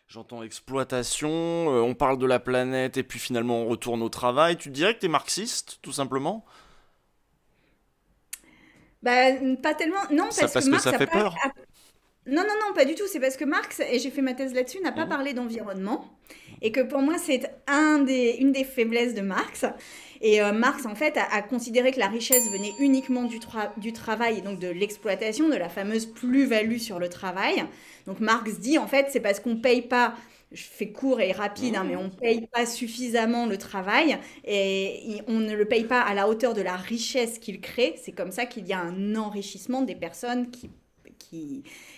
J'entends exploitation, on parle de la planète et puis finalement on retourne au travail. Tu dirais que t'es marxiste, tout simplement? Bah, pas tellement. Non, Ça parce que parce que Marx ça a fait pas. peur? Non, non, non, pas du tout. C'est parce que Marx, et j'ai fait ma thèse là-dessus, n'a pas Mhm. parlé d'environnement. Et que pour moi, c'est une des faiblesses de Marx. Et Marx, en fait, a considéré que la richesse venait uniquement du travail et donc de l'exploitation, de la fameuse plus-value sur le travail. Donc Marx dit, en fait, c'est parce qu'on paye pas, je fais court et rapide, hein, mais Mhm. on paye pas suffisamment le travail et on ne le paye pas à la hauteur de la richesse qu'il crée. C'est comme ça qu'il y a un enrichissement des personnes qui,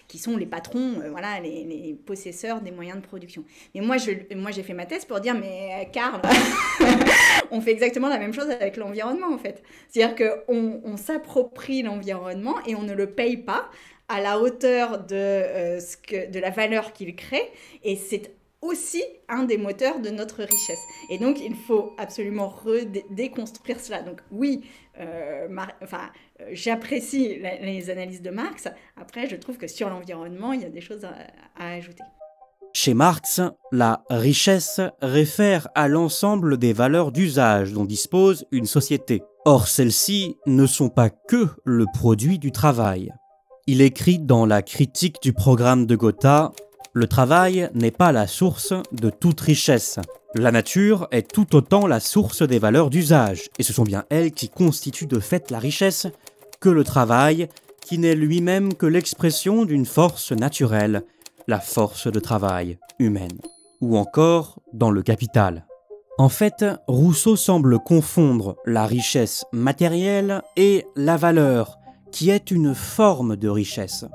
qui sont les patrons, voilà, les possesseurs des moyens de production. Mais moi, j'ai fait ma thèse pour dire, mais Karl, on fait exactement la même chose avec l'environnement, en fait. C'est-à-dire qu'on s'approprie l'environnement et on ne le paye pas à la hauteur de la valeur qu'il crée. Et c'est aussi un des moteurs de notre richesse. Et donc, il faut absolument déconstruire cela. Donc, oui, j'apprécie les analyses de Marx. Après, je trouve que sur l'environnement, il y a des choses à ajouter. Chez Marx, la richesse réfère à l'ensemble des valeurs d'usage dont dispose une société. Or, celles-ci ne sont pas que le produit du travail. Il écrit dans la critique du programme de Gotha: le travail n'est pas la source de toute richesse. La nature est tout autant la source des valeurs d'usage, et ce sont bien elles qui constituent de fait la richesse, que le travail, qui n'est lui-même que l'expression d'une force naturelle, la force de travail humaine. Ou encore dans le Capital. En fait, Rousseau semble confondre la richesse matérielle et la valeur, qui est une forme de richesse.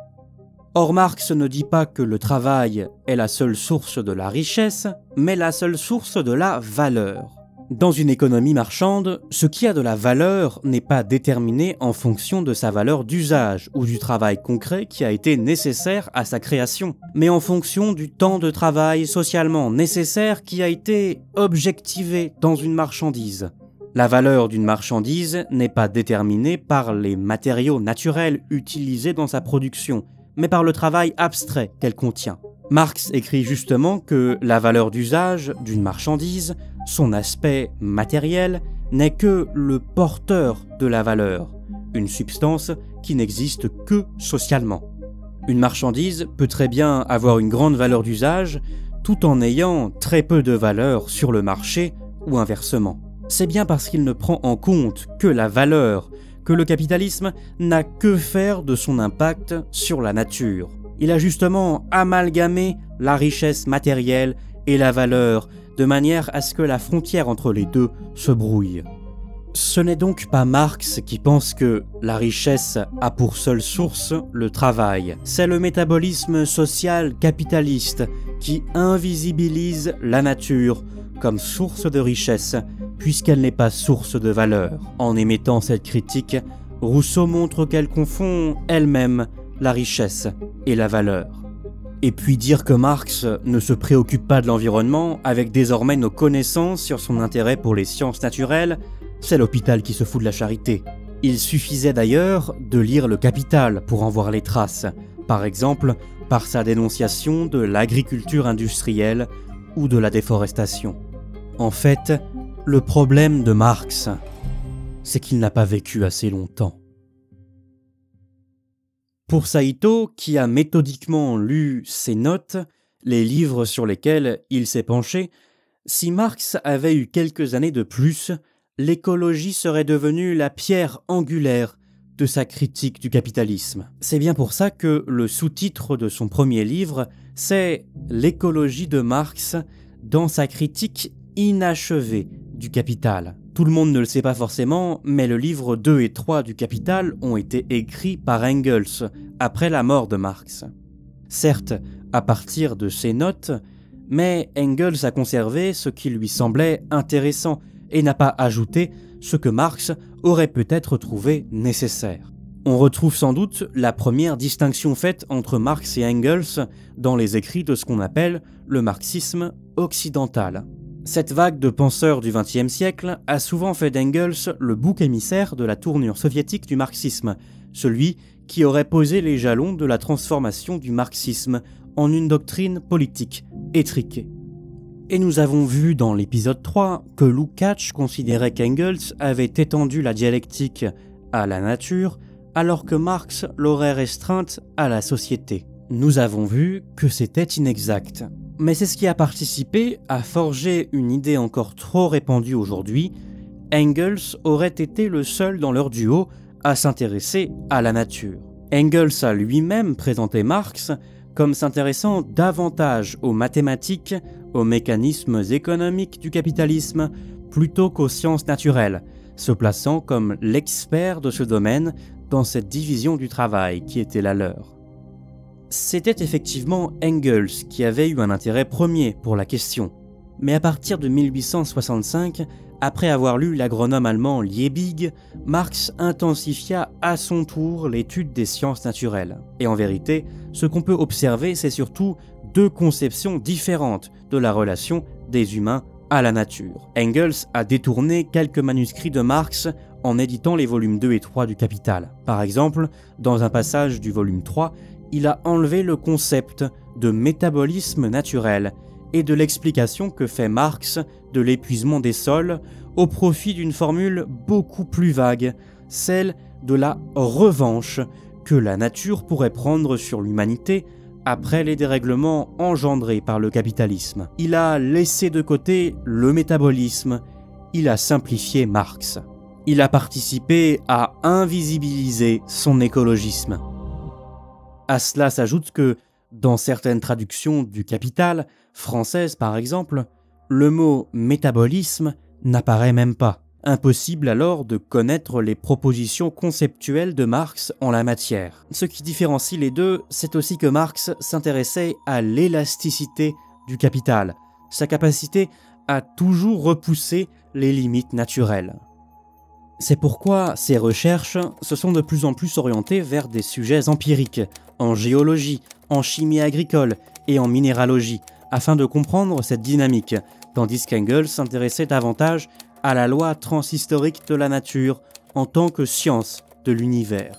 Or, Marx ne dit pas que le travail est la seule source de la richesse, mais la seule source de la valeur. Dans une économie marchande, ce qui a de la valeur n'est pas déterminé en fonction de sa valeur d'usage ou du travail concret qui a été nécessaire à sa création, mais en fonction du temps de travail socialement nécessaire qui a été objectivé dans une marchandise. La valeur d'une marchandise n'est pas déterminée par les matériaux naturels utilisés dans sa production, mais par le travail abstrait qu'elle contient. Marx écrit justement que la valeur d'usage d'une marchandise, son aspect matériel, n'est que le porteur de la valeur, une substance qui n'existe que socialement. Une marchandise peut très bien avoir une grande valeur d'usage tout en ayant très peu de valeur sur le marché ou inversement. C'est bien parce qu'il ne prend en compte que la valeur que le capitalisme n'a que faire de son impact sur la nature. Il a justement amalgamé la richesse matérielle et la valeur de manière à ce que la frontière entre les deux se brouille. Ce n'est donc pas Marx qui pense que la richesse a pour seule source le travail. C'est le métabolisme social capitaliste qui invisibilise la nature comme source de richesse, puisqu'elle n'est pas source de valeur. En émettant cette critique, Rousseau montre qu'elle confond elle-même la richesse et la valeur. Et puis dire que Marx ne se préoccupe pas de l'environnement, avec désormais nos connaissances sur son intérêt pour les sciences naturelles, c'est l'hôpital qui se fout de la charité. Il suffisait d'ailleurs de lire le Capital pour en voir les traces, par exemple par sa dénonciation de l'agriculture industrielle ou de la déforestation. En fait, le problème de Marx, c'est qu'il n'a pas vécu assez longtemps. Pour Saito, qui a méthodiquement lu ses notes, les livres sur lesquels il s'est penché, si Marx avait eu quelques années de plus, l'écologie serait devenue la pierre angulaire de sa critique du capitalisme. C'est bien pour ça que le sous-titre de son premier livre, c'est L'écologie de Marx dans sa critique inachevée du Capital. Tout le monde ne le sait pas forcément, mais le livre 2 et 3 du Capital ont été écrits par Engels après la mort de Marx. Certes, à partir de ses notes, mais Engels a conservé ce qui lui semblait intéressant et n'a pas ajouté ce que Marx aurait peut-être trouvé nécessaire. On retrouve sans doute la première distinction faite entre Marx et Engels dans les écrits de ce qu'on appelle le marxisme occidental. Cette vague de penseurs du XXe siècle a souvent fait d'Engels le bouc émissaire de la tournure soviétique du marxisme, celui qui aurait posé les jalons de la transformation du marxisme en une doctrine politique étriquée. Et nous avons vu dans l'épisode 3 que Lukács considérait qu'Engels avait étendu la dialectique à la nature alors que Marx l'aurait restreinte à la société. Nous avons vu que c'était inexact. Mais c'est ce qui a participé à forger une idée encore trop répandue aujourd'hui. Engels aurait été le seul dans leur duo à s'intéresser à la nature. Engels a lui-même présenté Marx comme s'intéressant davantage aux mathématiques, aux mécanismes économiques du capitalisme, plutôt qu'aux sciences naturelles, se plaçant comme l'expert de ce domaine dans cette division du travail qui était la leur. C'était effectivement Engels qui avait eu un intérêt premier pour la question, mais à partir de 1865, après avoir lu l'agronome allemand Liebig, Marx intensifia à son tour l'étude des sciences naturelles. Et en vérité, ce qu'on peut observer, c'est surtout deux conceptions différentes de la relation des humains à la nature. Engels a détourné quelques manuscrits de Marx en éditant les volumes 2 et 3 du Capital. Par exemple, dans un passage du volume 3, il a enlevé le concept de métabolisme naturel et de l'explication que fait Marx de l'épuisement des sols au profit d'une formule beaucoup plus vague, celle de la revanche que la nature pourrait prendre sur l'humanité après les dérèglements engendrés par le capitalisme. Il a laissé de côté le métabolisme, il a simplifié Marx. Il a participé à invisibiliser son écologisme. À cela s'ajoute que, dans certaines traductions du Capital, françaises par exemple, le mot métabolisme n'apparaît même pas. Impossible alors de connaître les propositions conceptuelles de Marx en la matière. Ce qui différencie les deux, c'est aussi que Marx s'intéressait à l'élasticité du capital, sa capacité à toujours repousser les limites naturelles. C'est pourquoi ses recherches se sont de plus en plus orientées vers des sujets empiriques, en géologie, en chimie agricole et en minéralogie, afin de comprendre cette dynamique, tandis qu'Engels s'intéressait davantage à la loi transhistorique de la nature en tant que science de l'univers.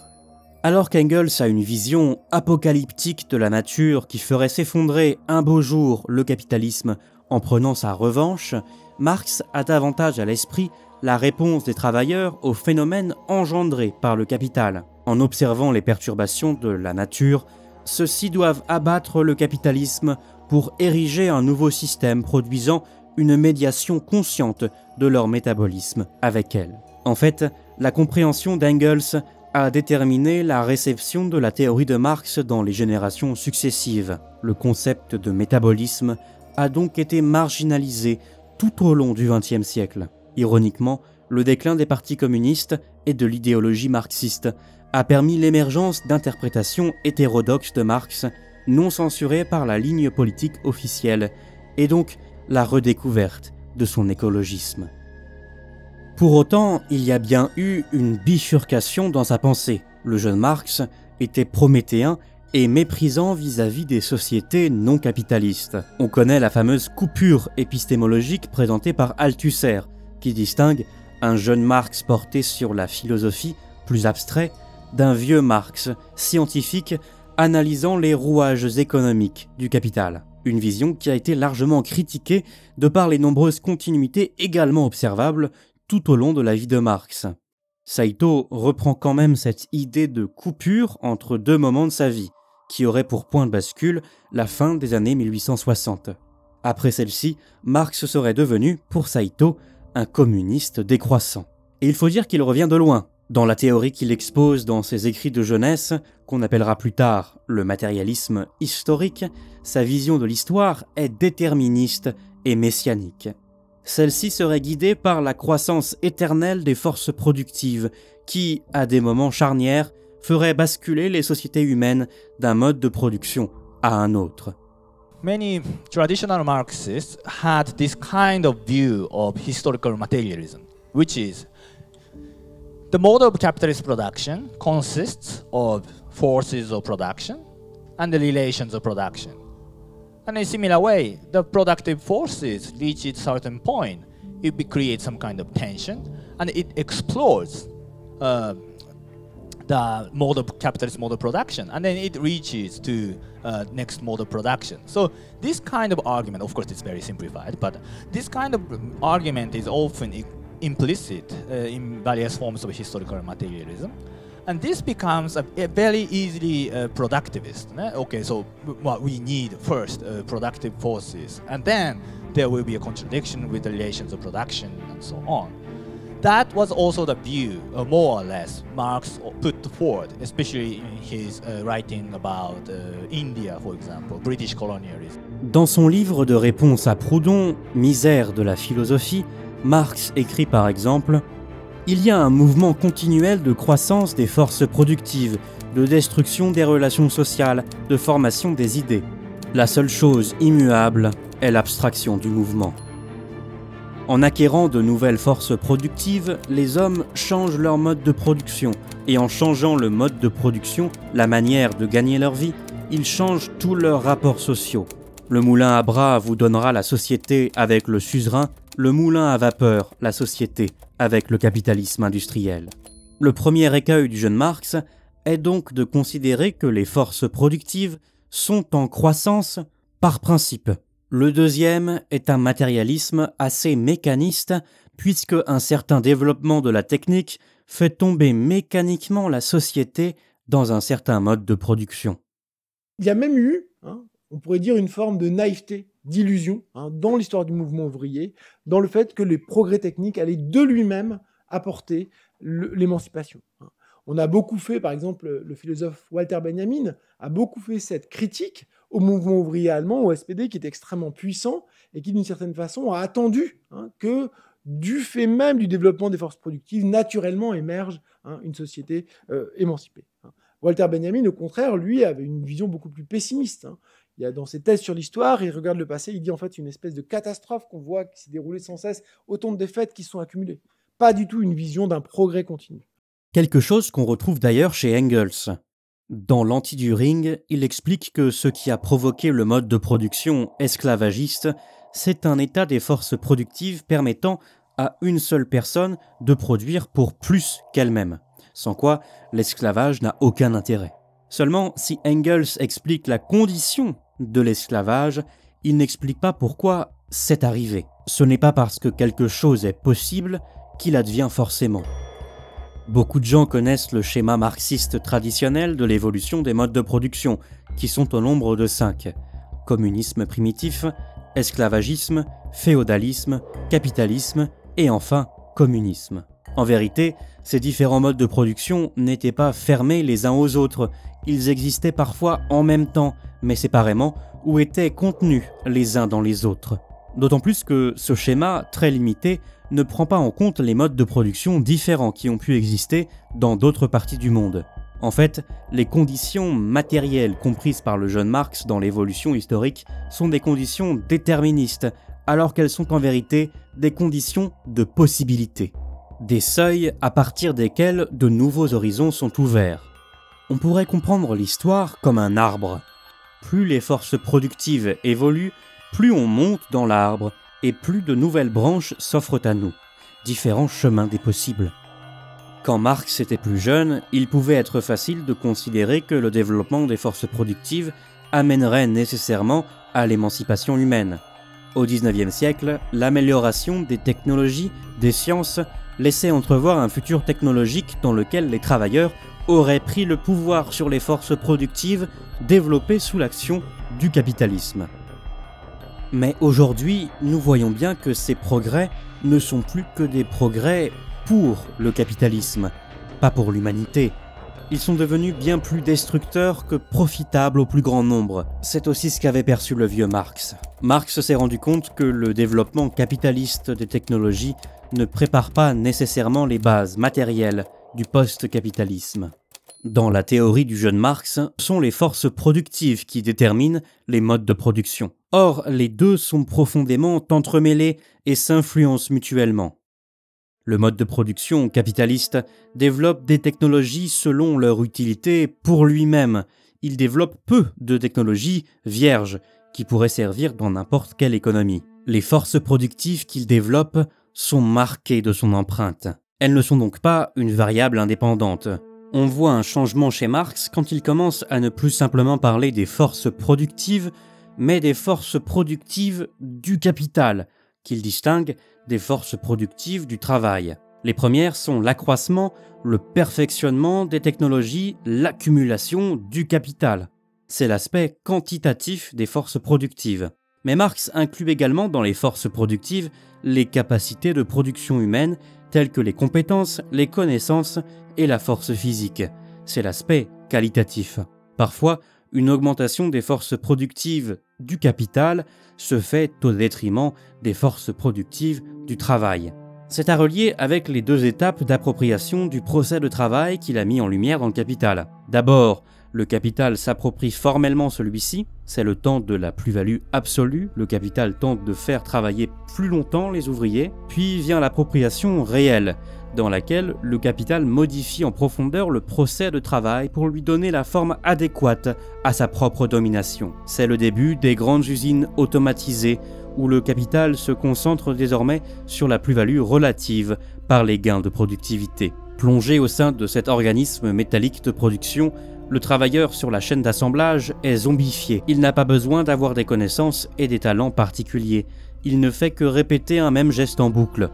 Alors qu'Engels a une vision apocalyptique de la nature qui ferait s'effondrer un beau jour le capitalisme en prenant sa revanche, Marx a davantage à l'esprit la réponse des travailleurs aux phénomènes engendrés par le capital. En observant les perturbations de la nature, ceux-ci doivent abattre le capitalisme pour ériger un nouveau système produisant une médiation consciente de leur métabolisme avec elle. En fait, la compréhension d'Engels a déterminé la réception de la théorie de Marx dans les générations successives. Le concept de métabolisme a donc été marginalisé tout au long du XXe siècle. Ironiquement, le déclin des partis communistes et de l'idéologie marxiste a permis l'émergence d'interprétations hétérodoxes de Marx, non censurées par la ligne politique officielle, et donc la redécouverte de son écologisme. Pour autant, il y a bien eu une bifurcation dans sa pensée. Le jeune Marx était prométhéen et méprisant vis-à-vis des sociétés non capitalistes. On connaît la fameuse coupure épistémologique présentée par Althusser, qui distingue un jeune Marx porté sur la philosophie, plus abstrait, d'un vieux Marx, scientifique, analysant les rouages économiques du capital. Une vision qui a été largement critiquée de par les nombreuses continuités également observables tout au long de la vie de Marx. Saito reprend quand même cette idée de coupure entre deux moments de sa vie, qui aurait pour point de bascule la fin des années 1860. Après celle-ci, Marx serait devenu, pour Saito, un communiste décroissant. Et il faut dire qu'il revient de loin. Dans la théorie qu'il expose dans ses écrits de jeunesse, qu'on appellera plus tard le matérialisme historique, sa vision de l'histoire est déterministe et messianique. Celle-ci serait guidée par la croissance éternelle des forces productives qui, à des moments charnières, ferait basculer les sociétés humaines d'un mode de production à un autre. Many traditional Marxists had this kind of view of historical materialism, which is the mode of capitalist production consists of forces of production and the relations of production. And in a similar way, the productive forces reach a certain point, it creates some kind of tension, and it explodes the capitalist mode of production, and then it reaches to next mode of production. So this kind of argument, of course, it's very simplified, but this kind of argument is often implicit in various forms of historical materialism. And this becomes a very easily productivist. Okay, so what we need first productive forces, and then there will be a contradiction with the relations of production and so on. That was also the view, more or less, Marx put forward, especially in his writing about India, for example, British colonialism. Dans son livre de réponse à Proudhon, Misère de la philosophie, Marx écrit par exemple « Il y a un mouvement continuel de croissance des forces productives, de destruction des relations sociales, de formation des idées. La seule chose immuable est l'abstraction du mouvement. » En acquérant de nouvelles forces productives, les hommes changent leur mode de production, et en changeant le mode de production, la manière de gagner leur vie, ils changent tous leurs rapports sociaux. Le moulin à bras vous donnera la société avec le suzerain, le moulin à vapeur, la société, avec le capitalisme industriel. Le premier écueil du jeune Marx est donc de considérer que les forces productives sont en croissance par principe. Le deuxième est un matérialisme assez mécaniste, puisque un certain développement de la technique fait tomber mécaniquement la société dans un certain mode de production. Il y a même eu, on pourrait dire, une forme de naïveté, d'illusion dans l'histoire du mouvement ouvrier, dans le fait que les progrès techniques allaient de lui-même apporter l'émancipation. On a beaucoup fait, par exemple, le philosophe Walter Benjamin a beaucoup fait cette critique au mouvement ouvrier allemand, au SPD, qui est extrêmement puissant et qui, d'une certaine façon, a attendu que, du fait même du développement des forces productives, naturellement émerge une société émancipée. Walter Benjamin, au contraire, lui, avait une vision beaucoup plus pessimiste. Il y a, dans ses thèses sur l'histoire, il regarde le passé, il dit en fait une espèce de catastrophe qu'on voit qui s'est déroulée sans cesse, autant de défaites qui se sont accumulées. Pas du tout une vision d'un progrès continu. Quelque chose qu'on retrouve d'ailleurs chez Engels. Dans l'Anti-Düring, il explique que ce qui a provoqué le mode de production esclavagiste, c'est un état des forces productives permettant à une seule personne de produire pour plus qu'elle-même, sans quoi l'esclavage n'a aucun intérêt. Seulement, si Engels explique la condition de l'esclavage, il n'explique pas pourquoi c'est arrivé. Ce n'est pas parce que quelque chose est possible qu'il advient forcément. Beaucoup de gens connaissent le schéma marxiste traditionnel de l'évolution des modes de production, qui sont au nombre de 5. Communisme primitif, esclavagisme, féodalisme, capitalisme et enfin communisme. En vérité, ces différents modes de production n'étaient pas fermés les uns aux autres, ils existaient parfois en même temps, mais séparément, ou étaient contenus les uns dans les autres. D'autant plus que ce schéma, très limité, ne prend pas en compte les modes de production différents qui ont pu exister dans d'autres parties du monde. En fait, les conditions matérielles comprises par le jeune Marx dans l'évolution historique sont des conditions déterministes, alors qu'elles sont en vérité des conditions de possibilité. Des seuils à partir desquels de nouveaux horizons sont ouverts. On pourrait comprendre l'histoire comme un arbre. Plus les forces productives évoluent, plus on monte dans l'arbre, et plus de nouvelles branches s'offrent à nous. Différents chemins des possibles. Quand Marx était plus jeune, il pouvait être facile de considérer que le développement des forces productives amènerait nécessairement à l'émancipation humaine. Au XIXe siècle, l'amélioration des technologies, des sciences, laissait entrevoir un futur technologique dans lequel les travailleurs auraient pris le pouvoir sur les forces productives développées sous l'action du capitalisme. Mais aujourd'hui, nous voyons bien que ces progrès ne sont plus que des progrès pour le capitalisme, pas pour l'humanité. Ils sont devenus bien plus destructeurs que profitables au plus grand nombre. C'est aussi ce qu'avait perçu le vieux Marx. Marx s'est rendu compte que le développement capitaliste des technologies ne prépare pas nécessairement les bases matérielles du post-capitalisme. Dans la théorie du jeune Marx, ce sont les forces productives qui déterminent les modes de production. Or, les deux sont profondément entremêlés et s'influencent mutuellement. Le mode de production capitaliste développe des technologies selon leur utilité pour lui-même. Il développe peu de technologies vierges qui pourraient servir dans n'importe quelle économie. Les forces productives qu'il développe sont marquées de son empreinte. Elles ne sont donc pas une variable indépendante. On voit un changement chez Marx quand il commence à ne plus simplement parler des forces productives, mais des forces productives du capital, qu'il distingue des forces productives du travail. Les premières sont l'accroissement, le perfectionnement des technologies, l'accumulation du capital. C'est l'aspect quantitatif des forces productives. Mais Marx inclut également dans les forces productives les capacités de production humaine telles que les compétences, les connaissances et la force physique. C'est l'aspect qualitatif. Parfois, une augmentation des forces productives du capital se fait au détriment des forces productives du travail. C'est à relier avec les deux étapes d'appropriation du procès de travail qu'il a mis en lumière dans le Capital. D'abord, le capital s'approprie formellement celui-ci, c'est le temps de la plus-value absolue, le capital tente de faire travailler plus longtemps les ouvriers, puis vient l'appropriation réelle, dans laquelle le capital modifie en profondeur le procès de travail pour lui donner la forme adéquate à sa propre domination. C'est le début des grandes usines automatisées, où le capital se concentre désormais sur la plus-value relative par les gains de productivité. Plongé au sein de cet organisme métallique de production, le travailleur sur la chaîne d'assemblage est zombifié. Il n'a pas besoin d'avoir des connaissances et des talents particuliers. Il ne fait que répéter un même geste en boucle.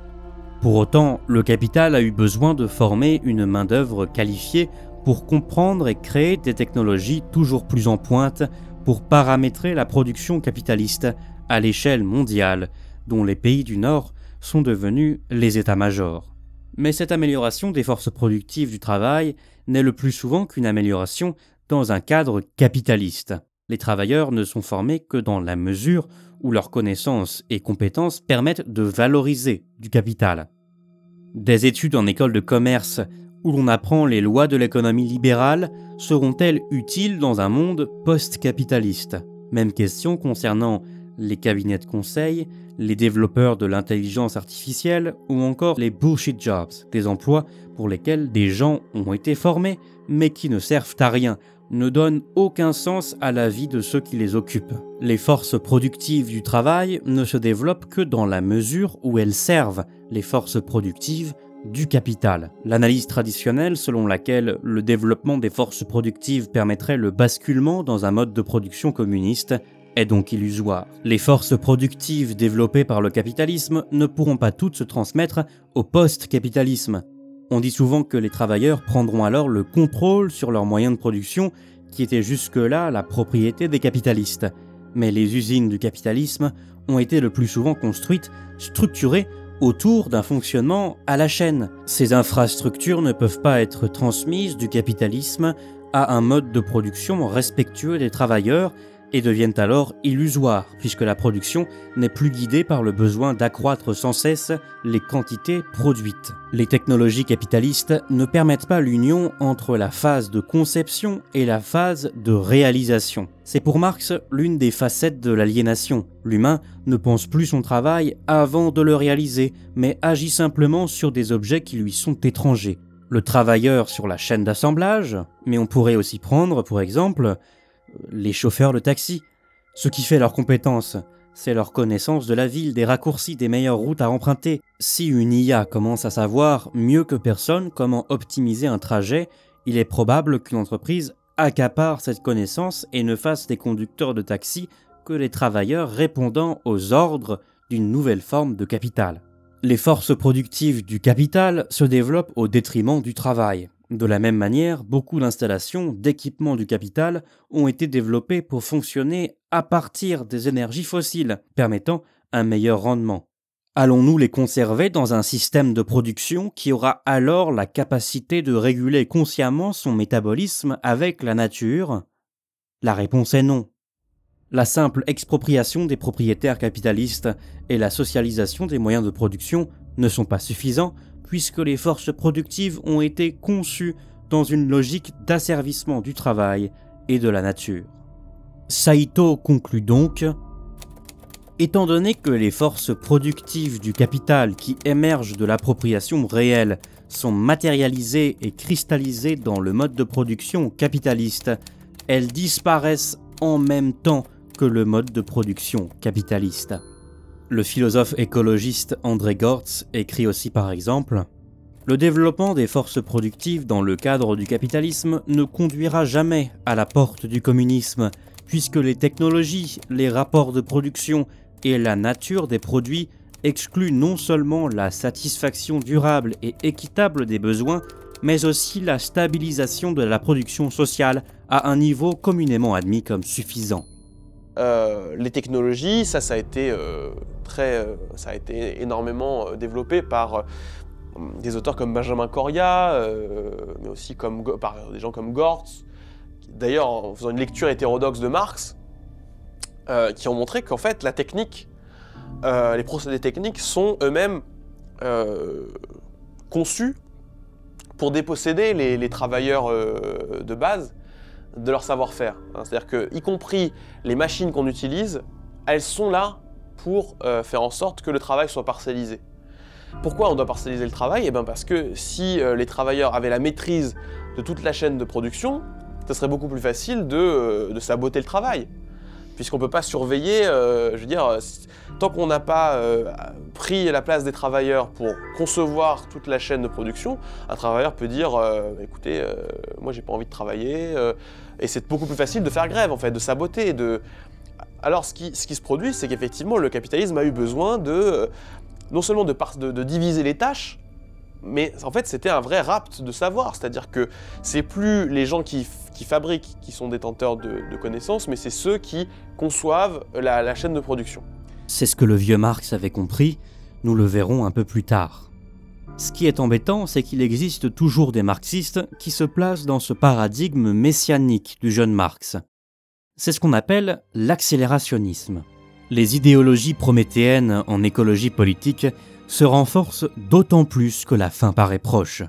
Pour autant, le capital a eu besoin de former une main-d'œuvre qualifiée pour comprendre et créer des technologies toujours plus en pointe pour paramétrer la production capitaliste à l'échelle mondiale, dont les pays du Nord sont devenus les états-majors. Mais cette amélioration des forces productives du travail n'est le plus souvent qu'une amélioration dans un cadre capitaliste. Les travailleurs ne sont formés que dans la mesure où leurs connaissances et compétences permettent de valoriser du capital. Des études en école de commerce où l'on apprend les lois de l'économie libérale seront-elles utiles dans un monde post-capitaliste? Même question concernant les cabinets de conseil, les développeurs de l'intelligence artificielle ou encore les bullshit jobs, des emplois pour lesquels des gens ont été formés mais qui ne servent à rien, ne donnent aucun sens à la vie de ceux qui les occupent. Les forces productives du travail ne se développent que dans la mesure où elles servent les forces productives du capital. L'analyse traditionnelle selon laquelle le développement des forces productives permettrait le basculement dans un mode de production communiste est donc illusoire. Les forces productives développées par le capitalisme ne pourront pas toutes se transmettre au post-capitalisme. On dit souvent que les travailleurs prendront alors le contrôle sur leurs moyens de production qui étaient jusque-là la propriété des capitalistes. Mais les usines du capitalisme ont été le plus souvent construites, structurées autour d'un fonctionnement à la chaîne. Ces infrastructures ne peuvent pas être transmises du capitalisme à un mode de production respectueux des travailleurs et deviennent alors illusoires, puisque la production n'est plus guidée par le besoin d'accroître sans cesse les quantités produites. Les technologies capitalistes ne permettent pas l'union entre la phase de conception et la phase de réalisation. C'est pour Marx l'une des facettes de l'aliénation. L'humain ne pense plus son travail avant de le réaliser, mais agit simplement sur des objets qui lui sont étrangers. Le travailleur sur la chaîne d'assemblage, mais on pourrait aussi prendre, pour exemple, les chauffeurs de taxi. Ce qui fait leur compétence, c'est leur connaissance de la ville, des raccourcis, des meilleures routes à emprunter. Si une IA commence à savoir mieux que personne comment optimiser un trajet, il est probable qu'une entreprise accapare cette connaissance et ne fasse des conducteurs de taxi que les travailleurs répondant aux ordres d'une nouvelle forme de capital. Les forces productives du capital se développent au détriment du travail. De la même manière, beaucoup d'installations, d'équipements du capital ont été développées pour fonctionner à partir des énergies fossiles, permettant un meilleur rendement. Allons-nous les conserver dans un système de production qui aura alors la capacité de réguler consciemment son métabolisme avec la nature? La réponse est non. La simple expropriation des propriétaires capitalistes et la socialisation des moyens de production ne sont pas suffisants puisque les forces productives ont été conçues dans une logique d'asservissement du travail et de la nature. Saito conclut donc: étant donné que les forces productives du capital qui émergent de l'appropriation réelle sont matérialisées et cristallisées dans le mode de production capitaliste, elles disparaissent en même temps que le mode de production capitaliste. Le philosophe écologiste André Gortz écrit aussi par exemple: Le développement des forces productives dans le cadre du capitalisme ne conduira jamais à la porte du communisme, puisque les technologies, les rapports de production et la nature des produits excluent non seulement la satisfaction durable et équitable des besoins, mais aussi la stabilisation de la production sociale à un niveau communément admis comme suffisant. Les technologies, ça a été énormément développé par des auteurs comme Benjamin Correa, mais aussi par des gens comme Gortz, d'ailleurs en faisant une lecture hétérodoxe de Marx, qui ont montré qu'en fait la technique, les procédés techniques sont eux-mêmes conçus pour déposséder les travailleurs de base de leur savoir-faire. C'est-à-dire que, y compris les machines qu'on utilise, elles sont là pour faire en sorte que le travail soit parcellisé. Pourquoi on doit parcelliser le travail? Parce que si les travailleurs avaient la maîtrise de toute la chaîne de production, ce serait beaucoup plus facile de saboter le travail. Puisqu'on ne peut pas surveiller, tant qu'on n'a pas pris la place des travailleurs pour concevoir toute la chaîne de production, un travailleur peut dire écoutez, moi j'ai pas envie de travailler, et c'est beaucoup plus facile de faire grève en fait, de saboter. Alors ce qui se produit, c'est qu'effectivement le capitalisme a eu besoin non seulement de diviser les tâches, mais en fait c'était un vrai rapt de savoir, c'est-à-dire que c'est plus les gens qui fabriquent qui sont détenteurs de connaissances, mais c'est ceux qui conçoivent la chaîne de production. C'est ce que le vieux Marx avait compris, nous le verrons un peu plus tard. Ce qui est embêtant, c'est qu'il existe toujours des marxistes qui se placent dans ce paradigme messianique du jeune Marx. C'est ce qu'on appelle l'accélérationnisme. Les idéologies prométhéennes en écologie politique se renforcent d'autant plus que la fin paraît proche.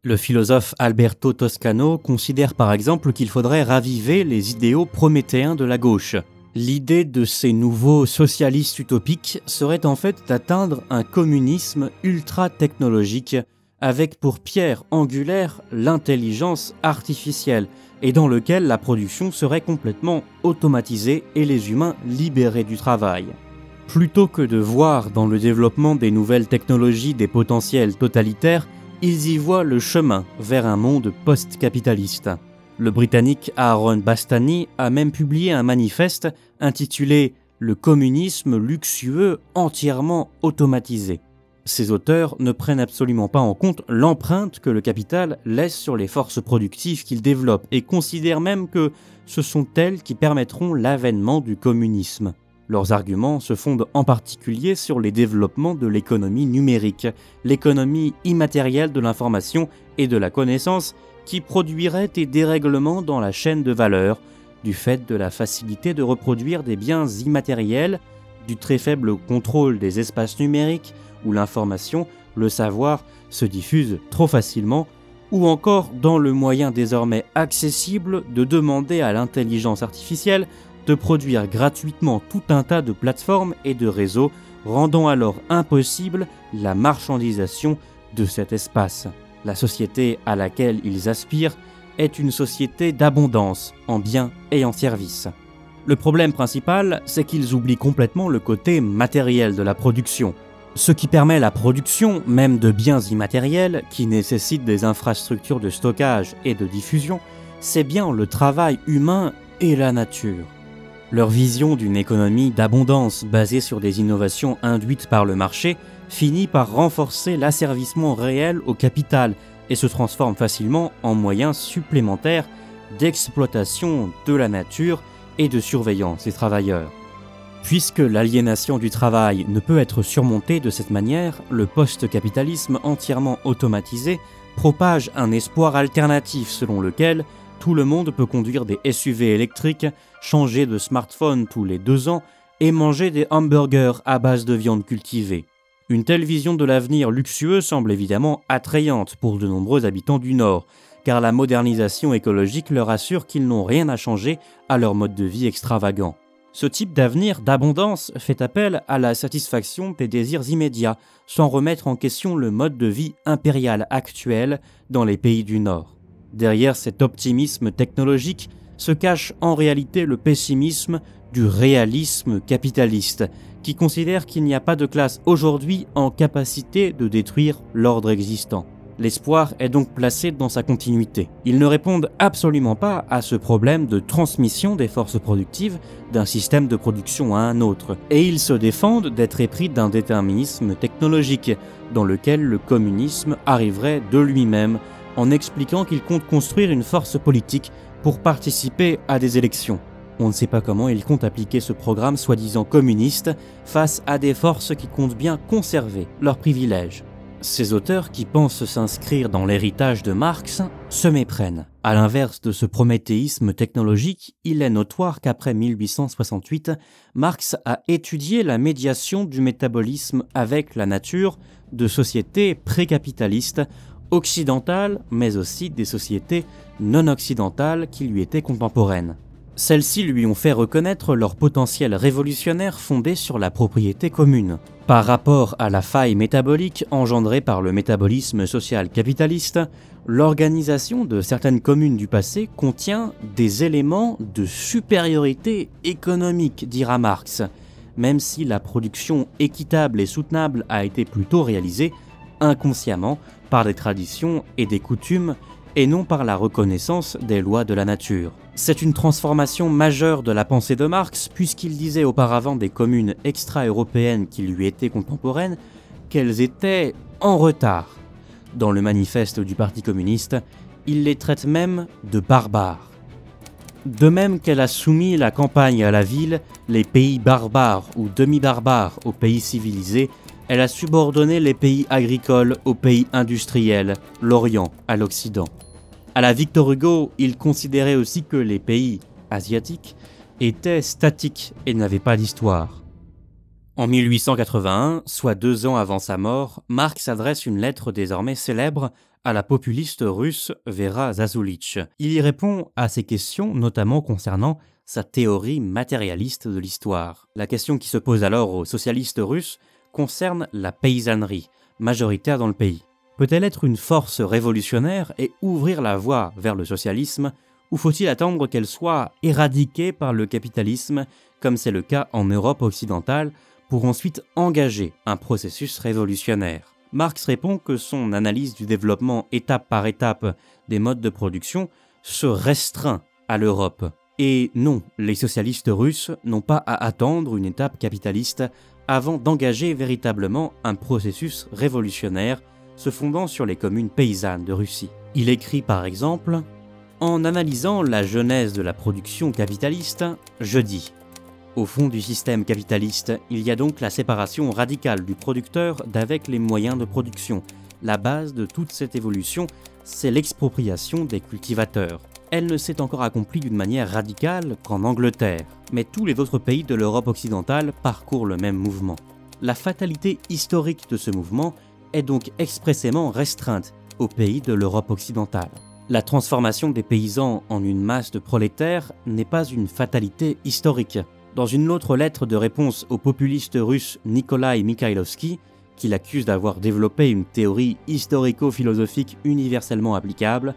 Le philosophe Alberto Toscano considère par exemple qu'il faudrait raviver les idéaux prométhéens de la gauche. L'idée de ces nouveaux socialistes utopiques serait en fait d'atteindre un communisme ultra-technologique avec pour pierre angulaire l'intelligence artificielle et dans lequel la production serait complètement automatisée et les humains libérés du travail. Plutôt que de voir dans le développement des nouvelles technologies des potentiels totalitaires, ils y voient le chemin vers un monde post-capitaliste. Le Britannique Aaron Bastani a même publié un manifeste intitulé « Le communisme luxueux entièrement automatisé ». Ces auteurs ne prennent absolument pas en compte l'empreinte que le capital laisse sur les forces productives qu'il développe et considèrent même que ce sont elles qui permettront l'avènement du communisme. Leurs arguments se fondent en particulier sur les développements de l'économie numérique, l'économie immatérielle de l'information et de la connaissance qui produirait des dérèglements dans la chaîne de valeur, du fait de la facilité de reproduire des biens immatériels, du très faible contrôle des espaces numériques où l'information, le savoir, se diffuse trop facilement, ou encore dans le moyen désormais accessible de demander à l'intelligence artificielle de produire gratuitement tout un tas de plateformes et de réseaux, rendant alors impossible la marchandisation de cet espace. La société à laquelle ils aspirent est une société d'abondance en biens et en services. Le problème principal, c'est qu'ils oublient complètement le côté matériel de la production. Ce qui permet la production, même de biens immatériels, qui nécessitent des infrastructures de stockage et de diffusion, c'est bien le travail humain et la nature. Leur vision d'une économie d'abondance basée sur des innovations induites par le marché finit par renforcer l'asservissement réel au capital et se transforme facilement en moyen supplémentaire d'exploitation de la nature et de surveillance des travailleurs. Puisque l'aliénation du travail ne peut être surmontée de cette manière, le post-capitalisme entièrement automatisé propage un espoir alternatif selon lequel tout le monde peut conduire des SUV électriques, changer de smartphone tous les 2 ans et manger des hamburgers à base de viande cultivée. Une telle vision de l'avenir luxueux semble évidemment attrayante pour de nombreux habitants du Nord, car la modernisation écologique leur assure qu'ils n'ont rien à changer à leur mode de vie extravagant. Ce type d'avenir d'abondance fait appel à la satisfaction des désirs immédiats, sans remettre en question le mode de vie impérial actuel dans les pays du Nord. Derrière cet optimisme technologique se cache en réalité le pessimisme du réalisme capitaliste, qui considère qu'il n'y a pas de classe aujourd'hui en capacité de détruire l'ordre existant. L'espoir est donc placé dans sa continuité. Ils ne répondent absolument pas à ce problème de transmission des forces productives d'un système de production à un autre, et ils se défendent d'être épris d'un déterminisme technologique, dans lequel le communisme arriverait de lui-même, en expliquant qu'il compte construire une force politique pour participer à des élections. On ne sait pas comment ils comptent appliquer ce programme soi-disant communiste face à des forces qui comptent bien conserver leurs privilèges. Ces auteurs qui pensent s'inscrire dans l'héritage de Marx se méprennent. À l'inverse de ce prométhéisme technologique, il est notoire qu'après 1868, Marx a étudié la médiation du métabolisme avec la nature de sociétés précapitalistes occidentales, mais aussi des sociétés non occidentales qui lui étaient contemporaines. Celles-ci lui ont fait reconnaître leur potentiel révolutionnaire fondé sur la propriété commune. Par rapport à la faille métabolique engendrée par le métabolisme social capitaliste, l'organisation de certaines communes du passé contient des éléments de supériorité économique, dira Marx, même si la production équitable et soutenable a été plutôt réalisée inconsciemment par des traditions et des coutumes et non par la reconnaissance des lois de la nature. C'est une transformation majeure de la pensée de Marx, puisqu'il disait auparavant des communes extra-européennes qui lui étaient contemporaines qu'elles étaient en retard. Dans le manifeste du Parti communiste, il les traite même de barbares. De même qu'elle a soumis la campagne à la ville, les pays barbares ou demi-barbares aux pays civilisés, elle a subordonné les pays agricoles aux pays industriels, l'Orient à l'Occident. À la Victor Hugo, il considérait aussi que les pays asiatiques étaient statiques et n'avaient pas d'histoire. En 1881, soit 2 ans avant sa mort, Marx adresse une lettre désormais célèbre à la populiste russe Vera Zasulich. Il y répond à ces questions, notamment concernant sa théorie matérialiste de l'histoire. La question qui se pose alors aux socialistes russes concerne la paysannerie, majoritaire dans le pays. Peut-elle être une force révolutionnaire et ouvrir la voie vers le socialisme, ou faut-il attendre qu'elle soit éradiquée par le capitalisme, comme c'est le cas en Europe occidentale, pour ensuite engager un processus révolutionnaire? Marx répond que son analyse du développement étape par étape des modes de production se restreint à l'Europe. Et non, les socialistes russes n'ont pas à attendre une étape capitaliste avant d'engager véritablement un processus révolutionnaire se fondant sur les communes paysannes de Russie. Il écrit par exemple « En analysant la genèse de la production capitaliste, je dis « Au fond du système capitaliste, il y a donc la séparation radicale du producteur d'avec les moyens de production. La base de toute cette évolution, c'est l'expropriation des cultivateurs. Elle ne s'est encore accomplie d'une manière radicale qu'en Angleterre, mais tous les autres pays de l'Europe occidentale parcourent le même mouvement. La fatalité historique de ce mouvement est donc expressément restreinte aux pays de l'Europe occidentale. La transformation des paysans en une masse de prolétaires n'est pas une fatalité historique. Dans une autre lettre de réponse au populiste russe Nikolai Mikhailovski, qui l'accuse d'avoir développé une théorie historico-philosophique universellement applicable,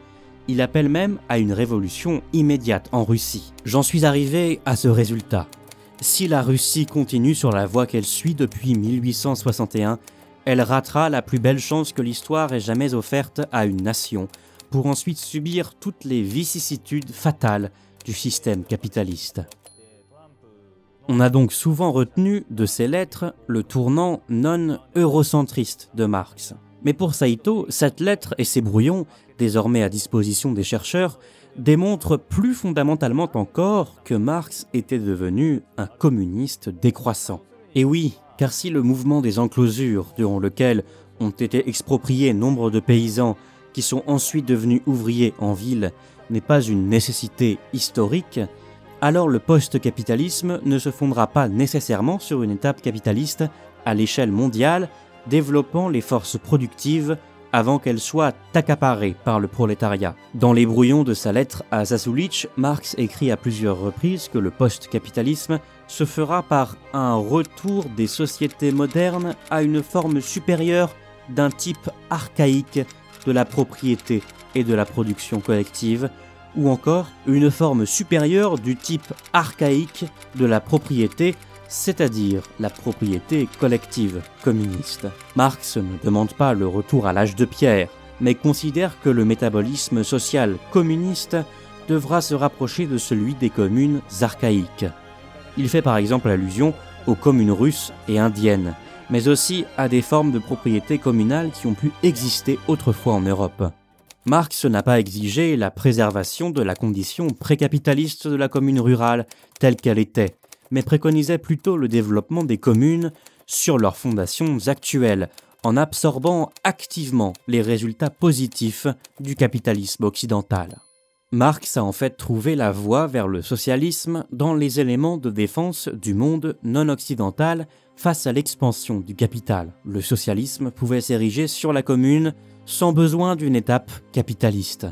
il appelle même à une révolution immédiate en Russie. J'en suis arrivé à ce résultat. Si la Russie continue sur la voie qu'elle suit depuis 1861, elle ratera la plus belle chance que l'histoire ait jamais offerte à une nation, pour ensuite subir toutes les vicissitudes fatales du système capitaliste. On a donc souvent retenu de ces lettres le tournant non-eurocentriste de Marx. Mais pour Saito, cette lettre et ses brouillons, désormais à disposition des chercheurs, démontrent plus fondamentalement encore que Marx était devenu un communiste décroissant. Et oui, car si le mouvement des enclosures, durant lequel ont été expropriés nombre de paysans qui sont ensuite devenus ouvriers en ville, n'est pas une nécessité historique, alors le post-capitalisme ne se fondera pas nécessairement sur une étape capitaliste à l'échelle mondiale, développant les forces productives avant qu'elles soient accaparées par le prolétariat. Dans les brouillons de sa lettre à Zasulich, Marx écrit à plusieurs reprises que le post-capitalisme se fera par un retour des sociétés modernes à une forme supérieure d'un type archaïque de la propriété et de la production collective, ou encore une forme supérieure du type archaïque de la propriété, c'est-à-dire la propriété collective communiste. Marx ne demande pas le retour à l'âge de pierre, mais considère que le métabolisme social communiste devra se rapprocher de celui des communes archaïques. Il fait par exemple allusion aux communes russes et indiennes, mais aussi à des formes de propriété communale qui ont pu exister autrefois en Europe. Marx n'a pas exigé la préservation de la condition précapitaliste de la commune rurale telle qu'elle était, mais préconisait plutôt le développement des communes sur leurs fondations actuelles, en absorbant activement les résultats positifs du capitalisme occidental. Marx a en fait trouvé la voie vers le socialisme dans les éléments de défense du monde non occidental face à l'expansion du capital. Le socialisme pouvait s'ériger sur la commune sans besoin d'une étape capitaliste.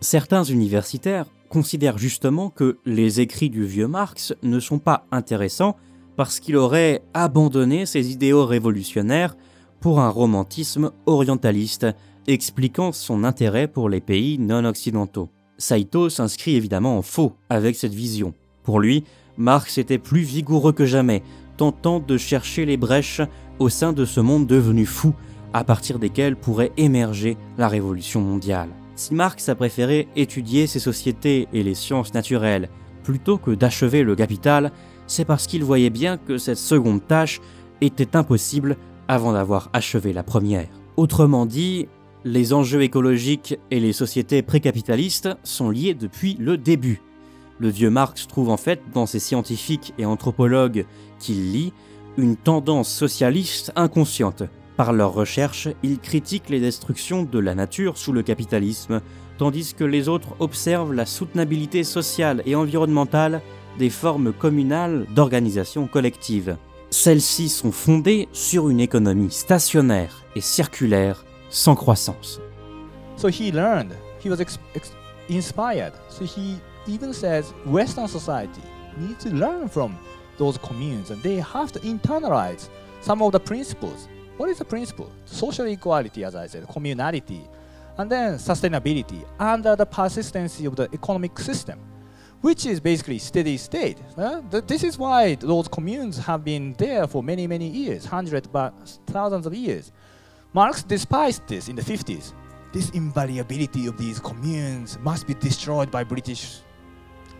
Certains universitaires considèrent justement que les écrits du vieux Marx ne sont pas intéressants parce qu'il aurait abandonné ses idéaux révolutionnaires pour un romantisme orientaliste, expliquant son intérêt pour les pays non occidentaux. Saito s'inscrit évidemment en faux avec cette vision. Pour lui, Marx était plus vigoureux que jamais, tentant de chercher les brèches au sein de ce monde devenu fou, à partir desquelles pourrait émerger la révolution mondiale. Si Marx a préféré étudier ces sociétés et les sciences naturelles plutôt que d'achever le capital, c'est parce qu'il voyait bien que cette seconde tâche était impossible avant d'avoir achevé la première. Autrement dit, les enjeux écologiques et les sociétés précapitalistes sont liés depuis le début. Le vieux Marx trouve en fait dans ses scientifiques et anthropologues qu'il lit une tendance socialiste inconsciente. Par leurs recherches, ils critiquent les destructions de la nature sous le capitalisme, tandis que les autres observent la soutenabilité sociale et environnementale des formes communales d'organisation collective. Celles-ci sont fondées sur une économie stationnaire et circulaire sans croissance. So he learned, he was inspired. So he even says Western society needs to learn from those communes and they have to internalize some of the principles. What is the principle? Social equality, as I said, communality, and then sustainability under the persistency of the economic system, which is basically steady state. This is why those communes have been there for many, many years, hundreds but thousands of years. Marx despised this in the 50s. This invariability of these communes must be destroyed by British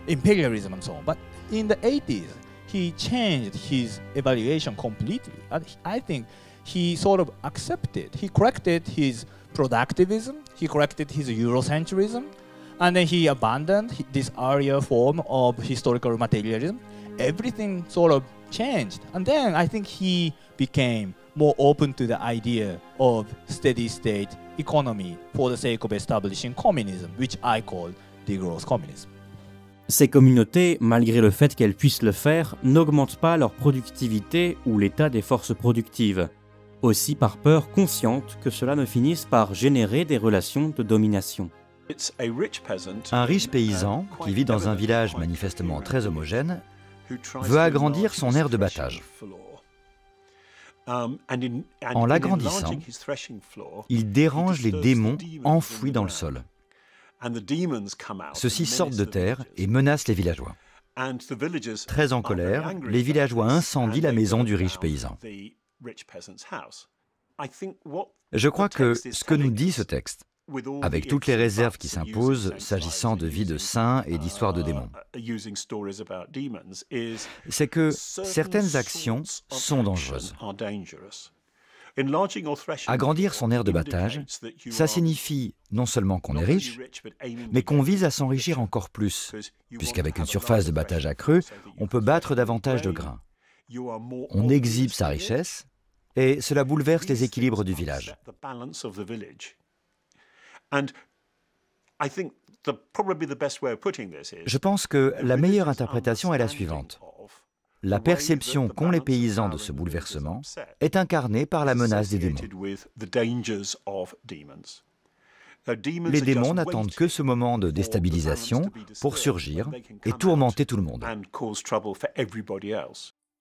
imperialism and so on. But in the 80s, he changed his evaluation completely. And I think he sort of accepted, he corrected his productivism, he corrected his Eurocentrism, and then he abandoned this earlier form of historical materialism. Everything sort of changed. And then I think he became more open to the idea of steady state economy for the sake of establishing communism, which I call degrowth communism. Ces communautés, malgré le fait qu'elles puissent le faire, n'augmentent pas leur productivité ou l'état des forces productives, aussi par peur consciente que cela ne finisse par générer des relations de domination. Un riche paysan, qui vit dans un village manifestement très homogène, veut agrandir son aire de battage. En l'agrandissant, il dérange les démons enfouis dans le sol. Ceux-ci sortent de terre et menacent les villageois. Très en colère, les villageois incendient la maison du riche paysan. Je crois que ce que nous dit ce texte, avec toutes les réserves qui s'imposent s'agissant de vie de saints et d'histoires de démons, c'est que certaines actions sont dangereuses. Agrandir son aire de battage, ça signifie non seulement qu'on est riche, mais qu'on vise à s'enrichir encore plus, puisqu'avec une surface de battage accrue, on peut battre davantage de grains. On exhibe sa richesse, et cela bouleverse les équilibres du village. Je pense que la meilleure interprétation est la suivante. La perception qu'ont les paysans de ce bouleversement est incarnée par la menace des démons. Les démons n'attendent que ce moment de déstabilisation pour surgir et tourmenter tout le monde.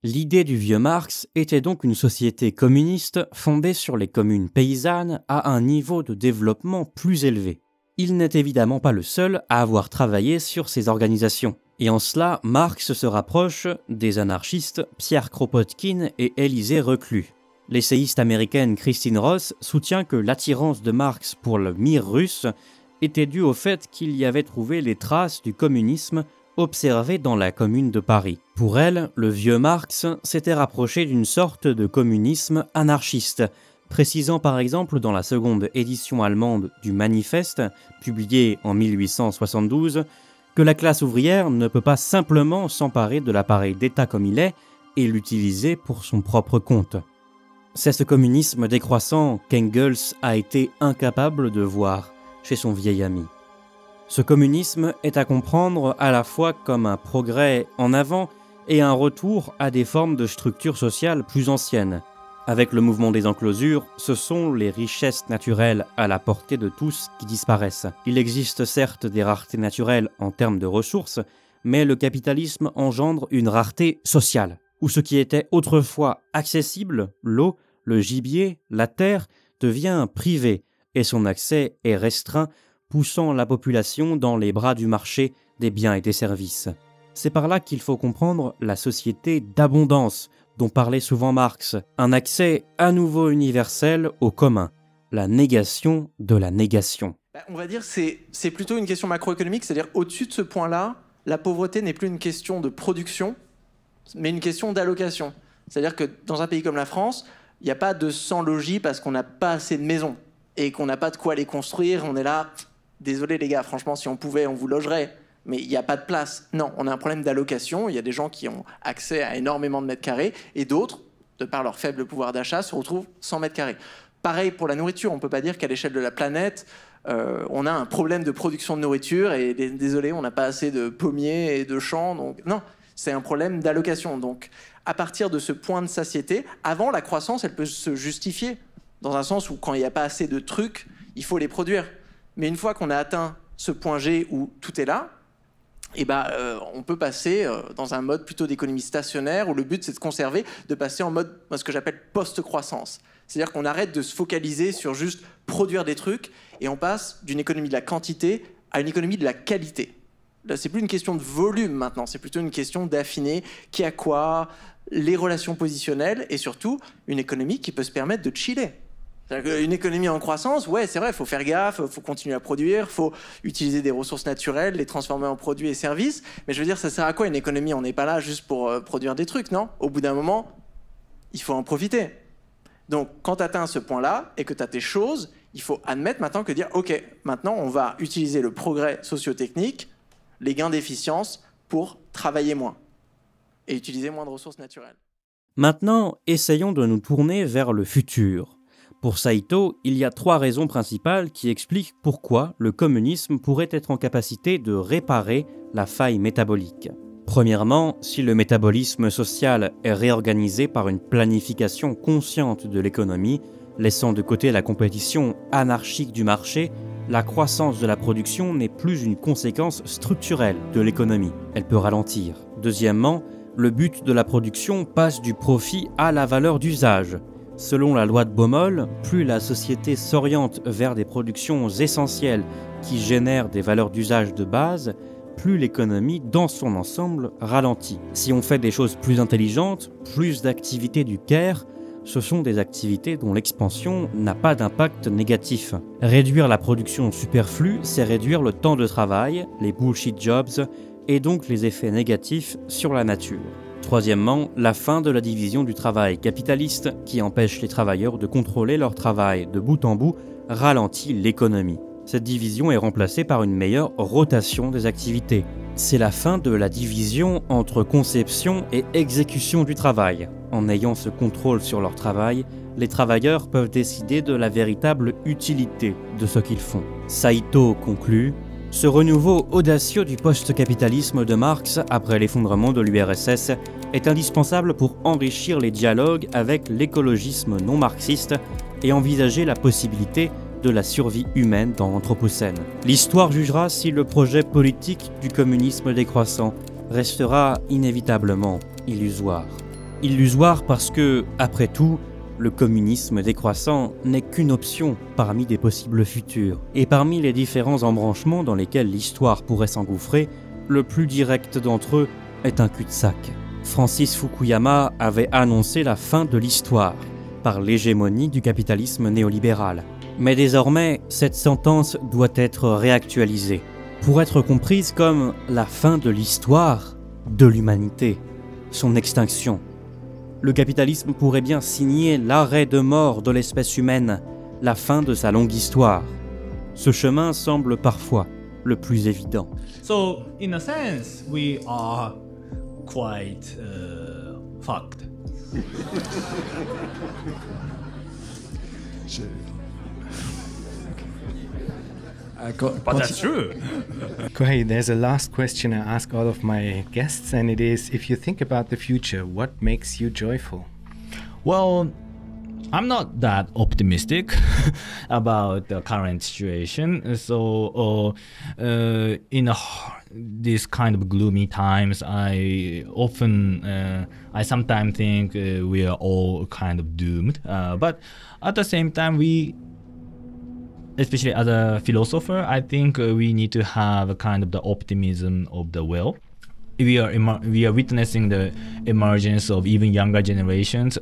L'idée du vieux Marx était donc une société communiste fondée sur les communes paysannes à un niveau de développement plus élevé. il n'est évidemment pas le seul à avoir travaillé sur ces organisations. Et en cela, Marx se rapproche des anarchistes Pierre Kropotkin et Élisée Reclus. L'essayiste américaine Christine Ross soutient que l'attirance de Marx pour le Mir russe était due au fait qu'il y avait trouvé les traces du communisme observées dans la Commune de Paris. Pour elle, le vieux Marx s'était rapproché d'une sorte de communisme anarchiste, précisant par exemple dans la seconde édition allemande du Manifeste, publiée en 1872, que la classe ouvrière ne peut pas simplement s'emparer de l'appareil d'État comme il est et l'utiliser pour son propre compte. C'est ce communisme décroissant qu'Engels a été incapable de voir chez son vieil ami. Ce communisme est à comprendre à la fois comme un progrès en avant et un retour à des formes de structures sociales plus anciennes. Avec le mouvement des enclosures, ce sont les richesses naturelles à la portée de tous qui disparaissent. Il existe certes des raretés naturelles en termes de ressources, mais le capitalisme engendre une rareté sociale, où ce qui était autrefois accessible, l'eau, le gibier, la terre, devient privé, et son accès est restreint, poussant la population dans les bras du marché des biens et des services. C'est par là qu'il faut comprendre la société d'abondance, dont parlait souvent Marx, un accès à nouveau universel au commun, la négation de la négation. On va dire que c'est plutôt une question macroéconomique, c'est-à-dire au-dessus de ce point-là, la pauvreté n'est plus une question de production, mais une question d'allocation. C'est-à-dire que dans un pays comme la France, il n'y a pas de sans-logis parce qu'on n'a pas assez de maisons et qu'on n'a pas de quoi les construire. On est là, désolé les gars, franchement, si on pouvait, on vous logerait. Mais il n'y a pas de place. Non, on a un problème d'allocation. Il y a des gens qui ont accès à énormément de mètres carrés et d'autres, de par leur faible pouvoir d'achat, se retrouvent sans mètres carrés. Pareil pour la nourriture. On ne peut pas dire qu'à l'échelle de la planète, on a un problème de production de nourriture et désolé, on n'a pas assez de pommiers et de champs. Donc, non, c'est un problème d'allocation. Donc, à partir de ce point de satiété, avant, la croissance, elle peut se justifier dans un sens où quand il n'y a pas assez de trucs, il faut les produire. Mais une fois qu'on a atteint ce point G où tout est là, on peut passer dans un mode plutôt d'économie stationnaire où le but c'est de conserver, de passer en mode ce que j'appelle post-croissance. C'est-à-dire qu'on arrête de se focaliser sur juste produire des trucs et on passe d'une économie de la quantité à une économie de la qualité. Là, c'est plus une question de volume maintenant, c'est plutôt une question d'affiner qui a quoi, les relations positionnelles et surtout une économie qui peut se permettre de chiller. Une économie en croissance, ouais, c'est vrai, il faut faire gaffe, il faut continuer à produire, il faut utiliser des ressources naturelles, les transformer en produits et services. Mais je veux dire, ça sert à quoi une économie? On n'est pas là juste pour produire des trucs, non? Au bout d'un moment, il faut en profiter. Donc, quand tu atteins ce point-là et que tu as tes choses, il faut admettre maintenant que dire, OK, maintenant, on va utiliser le progrès socio-technique, les gains d'efficience pour travailler moins et utiliser moins de ressources naturelles. Maintenant, essayons de nous tourner vers le futur. Pour Saito, il y a 3 raisons principales qui expliquent pourquoi le communisme pourrait être en capacité de réparer la faille métabolique. Premièrement, si le métabolisme social est réorganisé par une planification consciente de l'économie, laissant de côté la compétition anarchique du marché, la croissance de la production n'est plus une conséquence structurelle de l'économie. Elle peut ralentir. Deuxièmement, le but de la production passe du profit à la valeur d'usage. Selon la loi de Baumol, plus la société s'oriente vers des productions essentielles qui génèrent des valeurs d'usage de base, plus l'économie dans son ensemble ralentit. Si on fait des choses plus intelligentes, plus d'activités du care, ce sont des activités dont l'expansion n'a pas d'impact négatif. Réduire la production superflue, c'est réduire le temps de travail, les bullshit jobs, et donc les effets négatifs sur la nature. Troisièmement, la fin de la division du travail capitaliste qui empêche les travailleurs de contrôler leur travail de bout en bout ralentit l'économie. Cette division est remplacée par une meilleure rotation des activités. C'est la fin de la division entre conception et exécution du travail. En ayant ce contrôle sur leur travail, les travailleurs peuvent décider de la véritable utilité de ce qu'ils font. Saito conclut: ce renouveau audacieux du post-capitalisme de Marx après l'effondrement de l'URSS est indispensable pour enrichir les dialogues avec l'écologisme non marxiste et envisager la possibilité de la survie humaine dans l'Anthropocène. L'histoire jugera si le projet politique du communisme décroissant restera inévitablement illusoire. Illusoire parce que, après tout, Le communisme décroissant n'est qu'une option parmi des possibles futurs. Et parmi les différents embranchements dans lesquels l'histoire pourrait s'engouffrer, le plus direct d'entre eux est un cul-de-sac. Francis Fukuyama avait annoncé la fin de l'histoire par l'hégémonie du capitalisme néolibéral. Mais désormais, cette sentence doit être réactualisée pour être comprise comme la fin de l'histoire de l'humanité, son extinction. Le capitalisme pourrait bien signer l'arrêt de mort de l'espèce humaine, la fin de sa longue histoire. Ce chemin semble parfois le plus évident. So, in a sense, we are quite fucked. But that's true. Okay, there's a last question I ask all of my guests, and it is, if you think about the future, what makes you joyful? Well, I'm not that optimistic about the current situation. So, in this kind of gloomy times, I sometimes think we are all kind of doomed. But at the same time, especially as a philosopher, I think we need to have a kind of the optimism of the will. We are witnessing the emergence of even younger generations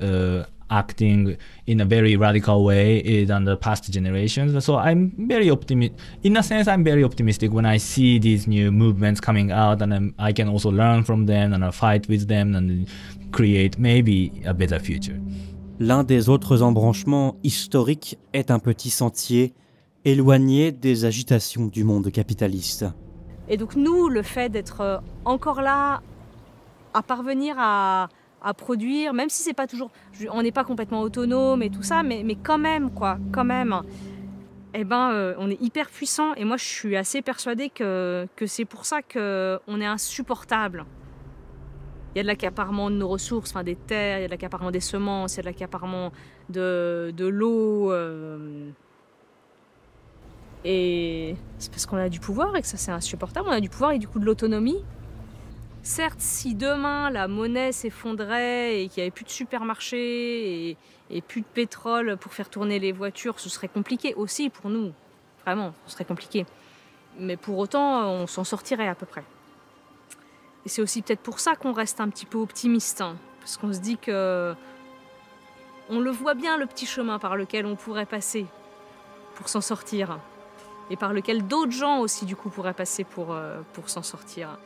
acting in a very radical way than the past generations. So I'm very optimistic. In a sense, I'm very optimistic when I see these new movements coming out, and I can also learn from them and fight with them and create maybe a better future. L'un des autres embranchements historiques est un petit sentier éloigné des agitations du monde capitaliste. Et donc nous, le fait d'être encore là, à parvenir à produire, même si c'est pas toujours, on n'est pas complètement autonome et tout ça, mais quand même, on est hyper puissant. Et moi, je suis assez persuadée que c'est pour ça qu'on est insupportable. Il y a de l'accaparement de nos ressources, enfin des terres, il y a de l'accaparement des semences, il y a de l'accaparement de l'eau. Et c'est parce qu'on a du pouvoir et que ça c'est insupportable. On a du pouvoir et du coup de l'autonomie. Certes, si demain la monnaie s'effondrait et qu'il n'y avait plus de supermarchés et plus de pétrole pour faire tourner les voitures, ce serait compliqué aussi pour nous. Vraiment, ce serait compliqué. Mais pour autant, on s'en sortirait à peu près. Et c'est aussi peut-être pour ça qu'on reste un petit peu optimiste. Hein, parce qu'on se dit que on le voit bien, le petit chemin par lequel on pourrait passer pour s'en sortir. Et par lequel d'autres gens aussi du coup pourraient passer pour s'en sortir.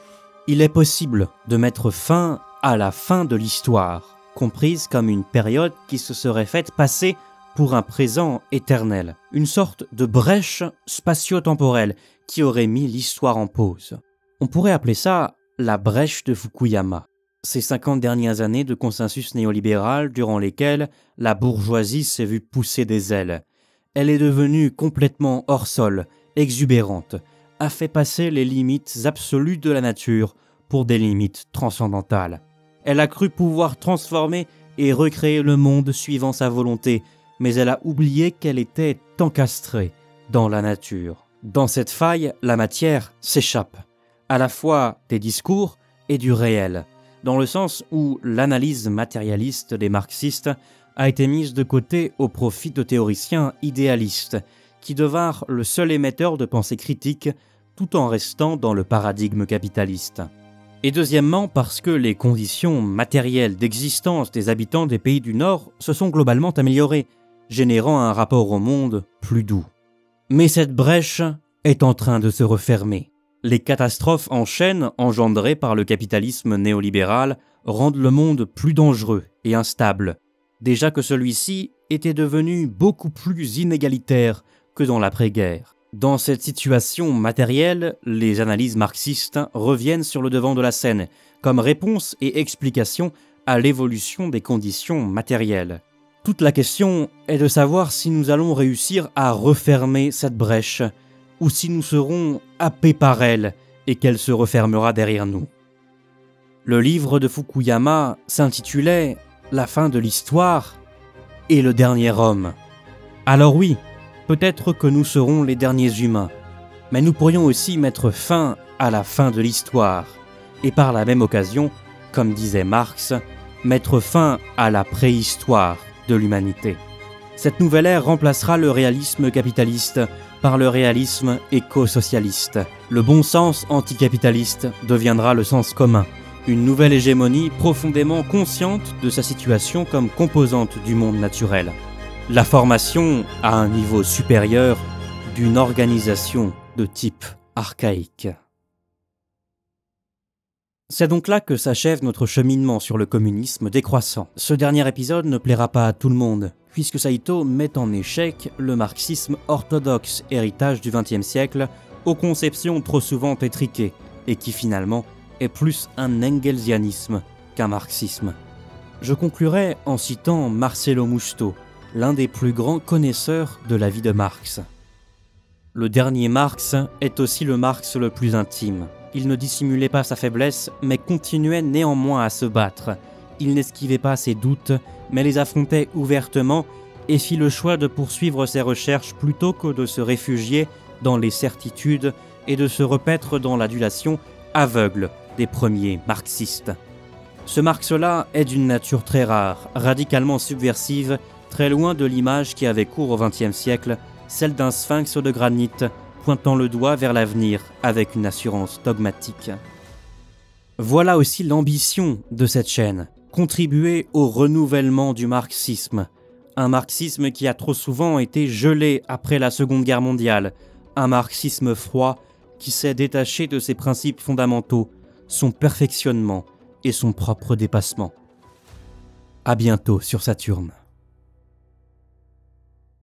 Il est possible de mettre fin à la fin de l'histoire, comprise comme une période qui se serait faite passer pour un présent éternel, une sorte de brèche spatio-temporelle qui aurait mis l'histoire en pause. On pourrait appeler ça la brèche de Fukuyama. Ces 50 dernières années de consensus néolibéral durant lesquelles la bourgeoisie s'est vue pousser des ailes. Elle est devenue complètement hors sol, exubérante, a fait passer les limites absolues de la nature pour des limites transcendantales. Elle a cru pouvoir transformer et recréer le monde suivant sa volonté, mais elle a oublié qu'elle était encastrée dans la nature. Dans cette faille, la matière s'échappe, à la fois des discours et du réel, dans le sens où l'analyse matérialiste des marxistes a été mise de côté au profit de théoriciens idéalistes, qui devinrent le seul émetteur de pensée critique tout en restant dans le paradigme capitaliste. Et deuxièmement parce que les conditions matérielles d'existence des habitants des pays du Nord se sont globalement améliorées, générant un rapport au monde plus doux. Mais cette brèche est en train de se refermer. Les catastrophes en chaîne engendrées par le capitalisme néolibéral rendent le monde plus dangereux et instable, déjà que celui-ci était devenu beaucoup plus inégalitaire que dans l'après-guerre. Dans cette situation matérielle, les analyses marxistes reviennent sur le devant de la scène, comme réponse et explication à l'évolution des conditions matérielles. Toute la question est de savoir si nous allons réussir à refermer cette brèche, ou si nous serons happés par elle et qu'elle se refermera derrière nous. Le livre de Fukuyama s'intitulait « La fin de l'histoire et le dernier homme ». Alors oui, peut-être que nous serons les derniers humains, mais nous pourrions aussi mettre fin à la fin de l'histoire, et par la même occasion, comme disait Marx, mettre fin à la préhistoire de l'humanité. Cette nouvelle ère remplacera le réalisme capitaliste par le réalisme éco-socialiste. Le bon sens anticapitaliste deviendra le sens commun. Une nouvelle hégémonie profondément consciente de sa situation comme composante du monde naturel. La formation à un niveau supérieur d'une organisation de type archaïque. C'est donc là que s'achève notre cheminement sur le communisme décroissant. Ce dernier épisode ne plaira pas à tout le monde, puisque Saito met en échec le marxisme orthodoxe, héritage du XXe siècle, aux conceptions trop souvent étriquées, et qui finalement est plus un engelsianisme qu'un marxisme. Je conclurai en citant Marcelo Musto, l'un des plus grands connaisseurs de la vie de Marx. Le dernier Marx est aussi le Marx le plus intime. Il ne dissimulait pas sa faiblesse, mais continuait néanmoins à se battre. Il n'esquivait pas ses doutes, mais les affrontait ouvertement et fit le choix de poursuivre ses recherches plutôt que de se réfugier dans les certitudes et de se repaître dans l'adulation aveugle des premiers marxistes. Ce Marx-là est d'une nature très rare, radicalement subversive, très loin de l'image qui avait cours au XXe siècle, celle d'un sphinx de granit pointant le doigt vers l'avenir avec une assurance dogmatique. Voilà aussi l'ambition de cette chaîne, contribuer au renouvellement du marxisme. Un marxisme qui a trop souvent été gelé après la Seconde Guerre mondiale, un marxisme froid qui s'est détaché de ses principes fondamentaux, son perfectionnement et son propre dépassement. À bientôt sur Saturne.